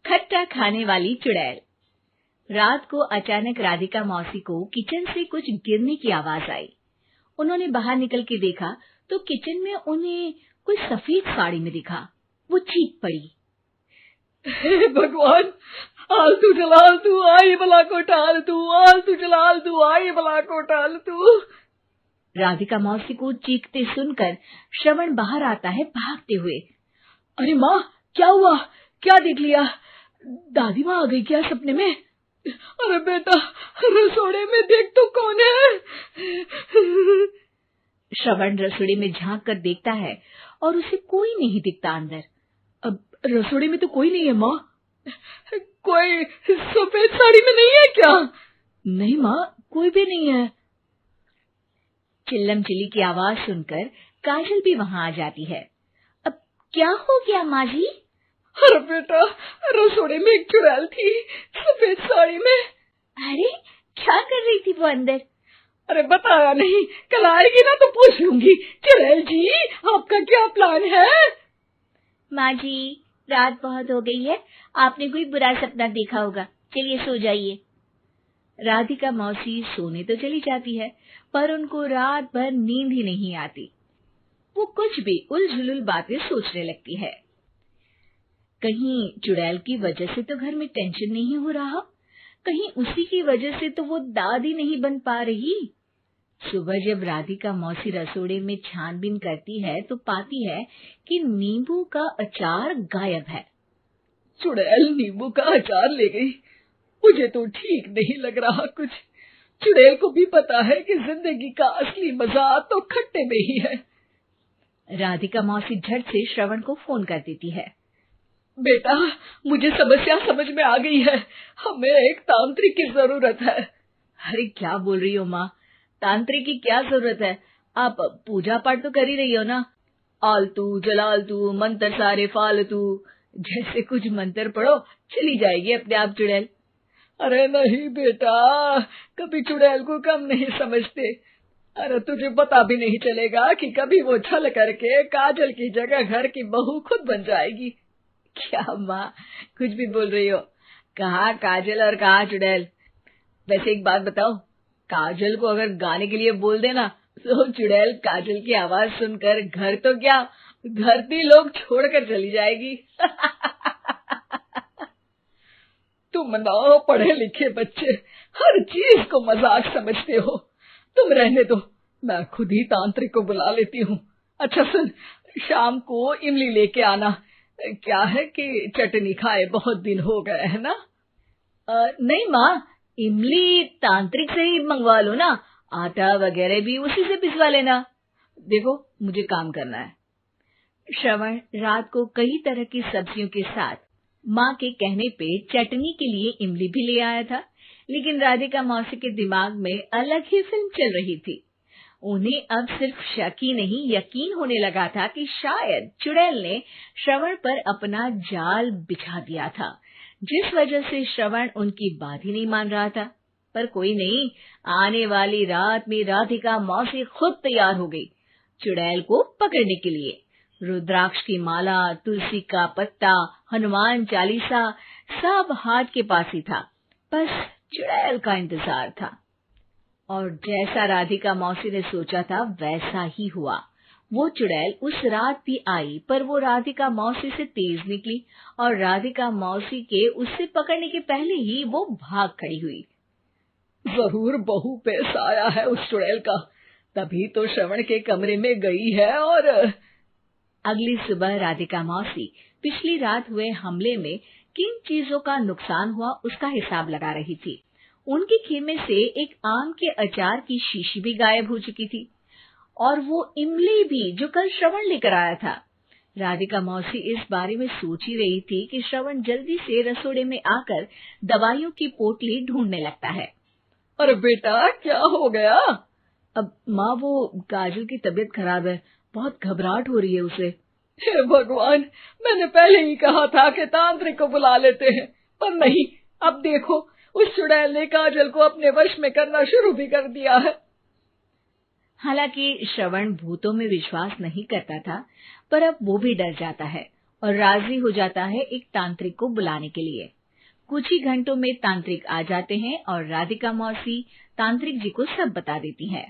खट्टा खाने वाली चुड़ैल। रात को अचानक राधिका मौसी को किचन से कुछ गिरने की आवाज आई। उन्होंने बाहर निकल के देखा तो किचन में उन्हें कोई सफेद साड़ी में दिखा। वो चीख पड़ी, हे भगवान, आलतू जलाल तू आई भला को टाल तू, आलतू जलाल तू आई भला को टाल तू। राधिका मौसी को चीखते सुनकर श्रवण बाहर आता है भागते हुए। अरे माँ, क्या हुआ? क्या देख लिया? दादी माँ आ गई क्या सपने में? अरे बेटा, रसोड़े में देख तो कौन है? श्रवण रसोड़े में झांक कर देखता है और उसे कोई नहीं दिखता अंदर। अब रसोड़े में तो कोई नहीं है माँ। कोई सफेद साड़ी में नहीं है क्या? नहीं माँ, कोई भी नहीं है। चिल्लम चिल्ली की आवाज सुनकर काजल भी वहां आ जाती है। अब क्या हो गया माँ जी? अरे बेटा, रसोड़े में एक चुड़ैल थी सफेद साड़ी में। अरे क्या कर रही थी वो अंदर? अरे बताया नहीं, कल आएगी ना तो पूछ लूंगी। चुड़ैल जी, आपका क्या प्लान है? माँ जी, रात बहुत हो गई है, आपने कोई बुरा सपना देखा होगा, चलिए सो जाइए। राधिका मौसी सोने तो चली जाती है, पर उनको रात भर नींद ही नहीं आती। वो कुछ भी उलझुल बातें सोचने लगती है। कहीं चुड़ैल की वजह से तो घर में टेंशन नहीं हो रहा, कहीं उसी की वजह से तो वो दादी नहीं बन पा रही। सुबह जब राधिका मौसी रसोड़े में छानबीन करती है तो पाती है कि नींबू का अचार गायब है। चुड़ैल नींबू का अचार ले गई, मुझे तो ठीक नहीं लग रहा कुछ। चुड़ैल को भी पता है कि जिंदगी का असली मजा तो खट्टे में ही है। राधिका मौसी झट से श्रवण को फोन कर देती है। बेटा, मुझे समस्या समझ में आ गई है, हमें एक तांत्रिक की जरूरत है। अरे क्या बोल रही हो माँ, तांत्रिक की क्या जरूरत है? आप पूजा पाठ तो कर ही रही हो ना। आलतू जलालतू मंत्र सारे फालतू जैसे कुछ मंत्र पढ़ो, चली जाएगी अपने आप चुड़ैल। अरे नहीं बेटा, कभी चुड़ैल को कम नहीं समझते। अरे तुझे पता भी नहीं चलेगा कि कभी वो छल करके काजल की जगह घर की बहू खुद बन जाएगी। क्या माँ, कुछ भी बोल रही हो? कहाँ काजल और कहाँ चुड़ैल? वैसे एक बात बताओ, काजल को अगर गाने के लिए बोल देना तो चुड़ैल काजल की आवाज सुनकर घर तो क्या, धरती लोग छोड़कर चली जाएगी। तुम ना पढ़े लिखे बच्चे हर चीज को मजाक समझते हो। तुम रहने दो, मैं खुद ही तांत्रिक को बुला लेती हूँ। अच्छा सुन, शाम को इमली लेके आना। क्या है कि चटनी खाए बहुत दिन हो गए है ना? नहीं माँ, इमली तांत्रिक से ही मंगवा लो ना, आटा वगैरह भी उसी से पिसवा लेना। देखो मुझे काम करना है। श्रवण रात को कई तरह की सब्जियों के साथ माँ के कहने पे चटनी के लिए इमली भी ले आया था, लेकिन राधिका मौसी के दिमाग में अलग ही फिल्म चल रही थी। उन्हें अब सिर्फ शक ही नहीं यकीन होने लगा था कि शायद चुड़ैल ने श्रवण पर अपना जाल बिछा दिया था, जिस वजह से श्रवण उनकी बात ही नहीं मान रहा था। पर कोई नहीं, आने वाली रात में राधिका मौसी खुद तैयार हो गई चुड़ैल को पकड़ने के लिए। रुद्राक्ष की माला, तुलसी का पत्ता, हनुमान चालीसा सब हाथ के पास ही था, बस चुड़ैल का इंतजार था। और जैसा राधिका मौसी ने सोचा था वैसा ही हुआ। वो चुड़ैल उस रात भी आई, पर वो राधिका मौसी से तेज निकली और राधिका मौसी के उससे पकड़ने के पहले ही वो भाग खड़ी हुई। जरूर बहू पे साया है उस चुड़ैल का, तभी तो श्रवण के कमरे में गई है। और अगली सुबह राधिका मौसी पिछली रात हुए हमले में किन चीजों का नुकसान हुआ उसका हिसाब लगा रही थी। उनके खेमे से एक आम के अचार की शीशी भी गायब हो चुकी थी, और वो इमली भी जो कल श्रवण लेकर आया था। राधिका मौसी इस बारे में सोच ही रही थी कि श्रवण जल्दी से रसोड़े में आकर दवाइयों की पोटली ढूंढने लगता है। अरे बेटा, क्या हो गया? अब माँ, वो काजल की तबीयत खराब है, बहुत घबराहट हो रही है उसे। हे भगवान, मैंने पहले ही कहा था कि तांत्रिक को बुला लेते हैं, पर नहीं, अब देखो उस चुड़ैल ने काजल को अपने वश में करना शुरू भी कर दिया है। हालांकि श्रवण भूतों में विश्वास नहीं करता था, पर अब वो भी डर जाता है और राजी हो जाता है एक तांत्रिक को बुलाने के लिए। कुछ ही घंटों में तांत्रिक आ जाते हैं और राधिका मौसी तांत्रिक जी को सब बता देती है।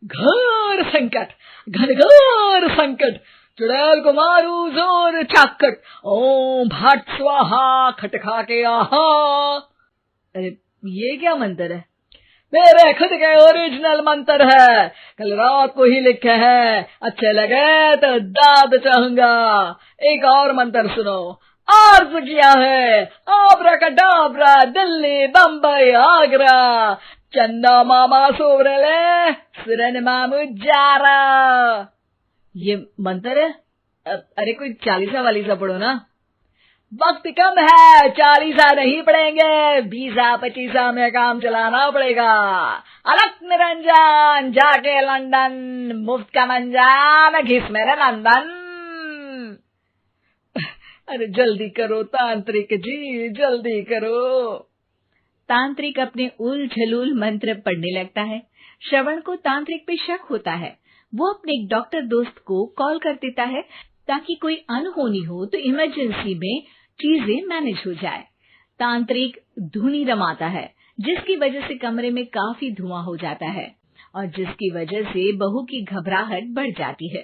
घोर संकट, घनघोर संकट, चुड़ैल को मारू जोर चाकट, ओम भट स्वाहा खटखा के आहा। अरे ये क्या मंत्र है? मेरे खुद के ओरिजिनल मंत्र है, कल रात को ही लिखे हैं, अच्छे लगे तो दाद चाहूंगा। एक और मंत्र सुनो। अर्ज किया है आब्राकडाब्रा, दिल्ली बम्बई आगरा, चंदा मामा सोवरले सुरन मामू जारा। ये मंत्र है? अरे कोई 40 वालीसा पढ़ो ना। वक्त कम है, 40 नहीं पड़ेंगे, 20-25 में काम चलाना पड़ेगा। अलग निरंजन जाके लंदन, मुफ्त का मंजान घिस मेरे नंदन। अरे जल्दी करो तांत्रिक जी, जल्दी करो। तांत्रिक अपने उल झलूल मंत्र पढ़ने लगता है। श्रवण को तांत्रिक पे शक होता है। वो अपने एक डॉक्टर दोस्त को कॉल कर देता है ताकि कोई अनहोनी हो तो इमरजेंसी में चीजें मैनेज हो जाए। तांत्रिक धुनी रमाता है, जिसकी वजह से कमरे में काफी धुआं हो जाता है और जिसकी वजह से बहू की घबराहट बढ़ जाती है।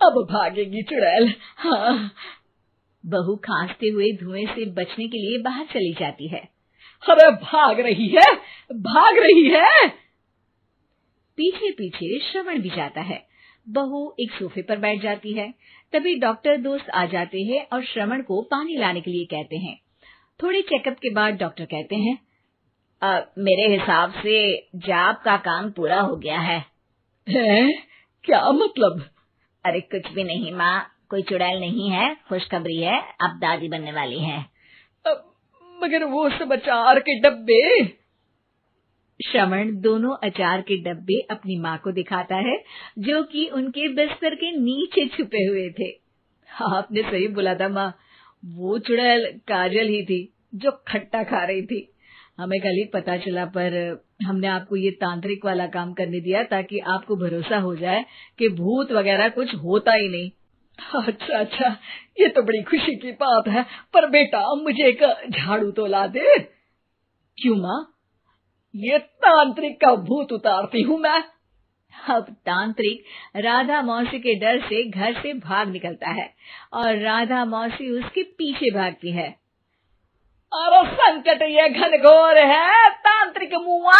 अब भागेगी चुड़ैल। हाँ। बहू खांसते हुए धुएं से बचने के लिए बाहर चली जाती है। अरे भाग रही है, भाग रही है। पीछे पीछे श्रवण भी जाता है। बहू एक सोफे पर बैठ जाती है। तभी डॉक्टर दोस्त आ जाते हैं और श्रवण को पानी लाने के लिए कहते हैं। थोड़े चेकअप के बाद डॉक्टर कहते हैं, मेरे हिसाब से जाप का काम पूरा हो गया है। क्या मतलब? अरे कुछ भी नहीं माँ, कोई चुड़ैल नहीं है, खुशखबरी है, अब दादी बनने वाली है। मगर वो सब अचार के डब्बे। श्रवण दोनों अचार के डब्बे अपनी माँ को दिखाता है, जो कि उनके बिस्तर के नीचे छुपे हुए थे। आपने सही बोला था माँ, वो चुड़ैल काजल ही थी जो खट्टा खा रही थी। हमें कल ही पता चला, पर हमने आपको ये तांत्रिक वाला काम करने दिया ताकि आपको भरोसा हो जाए कि भूत वगैरह कुछ होता ही नहीं। अच्छा अच्छा, ये तो बड़ी खुशी की बात है, पर बेटा मुझे एक झाड़ू तो ला दे। क्यों माँ? ये तांत्रिक का भूत उतारती हूँ मैं। अब तांत्रिक राधा मौसी के डर से घर से भाग निकलता है और राधा मौसी उसके पीछे भागती है। अरे संकट ये घनघोर है, तांत्रिक मुआ